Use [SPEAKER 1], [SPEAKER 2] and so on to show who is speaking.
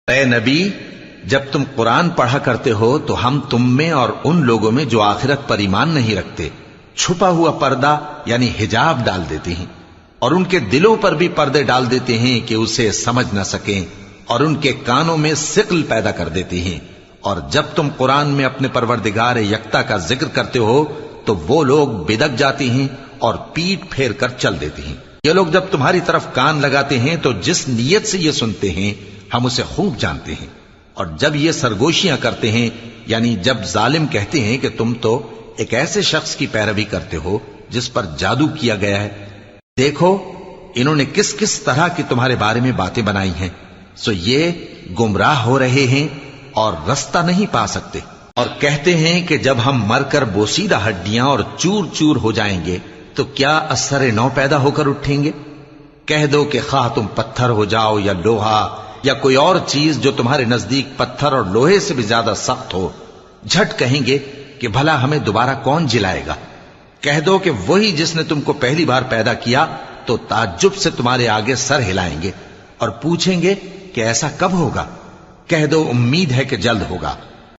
[SPEAKER 1] اے نبی، جب تم قرآن پڑھا کرتے ہو تو ہم تم میں اور ان لوگوں میں جو آخرت پر ایمان نہیں رکھتے چھپا ہوا پردہ یعنی حجاب ڈال دیتے ہیں، اور ان کے دلوں پر بھی پردے ڈال دیتے ہیں کہ اسے سمجھ نہ سکیں، اور ان کے کانوں میں ثقل پیدا کر دیتے ہیں۔ اور جب تم قرآن میں اپنے پروردگار یکتا کا ذکر کرتے ہو تو وہ لوگ بدک جاتے ہیں اور پیٹ پھیر کر چل دیتے ہیں۔ یہ لوگ جب تمہاری طرف کان لگاتے ہیں تو جس نیت سے یہ سنتے ہیں ہم اسے خوب جانتے ہیں، اور جب یہ سرگوشیاں کرتے ہیں یعنی جب ظالم کہتے ہیں کہ تم تو ایک ایسے شخص کی پیروی کرتے ہو جس پر جادو کیا گیا ہے، دیکھو انہوں نے کس کس طرح کی تمہارے بارے میں باتیں بنائی ہیں، سو یہ گمراہ ہو رہے ہیں اور رستہ نہیں پا سکتے۔ اور کہتے ہیں کہ جب ہم مر کر بوسیدہ ہڈیاں اور چور چور ہو جائیں گے تو کیا اثر نو پیدا ہو کر اٹھیں گے؟ کہہ دو کہ خواہ تم پتھر ہو جاؤ یا لوہا یا کوئی اور چیز جو تمہارے نزدیک پتھر اور لوہے سے بھی زیادہ سخت ہو، جھٹ کہیں گے کہ بھلا ہمیں دوبارہ کون جلائے گا؟ کہہ دو کہ وہی جس نے تم کو پہلی بار پیدا کیا تو تعجب سے تمہارے آگے سر ہلائیں گے اور پوچھیں گے کہ ایسا کب ہوگا؟ کہہ دو امید ہے کہ جلد ہوگا۔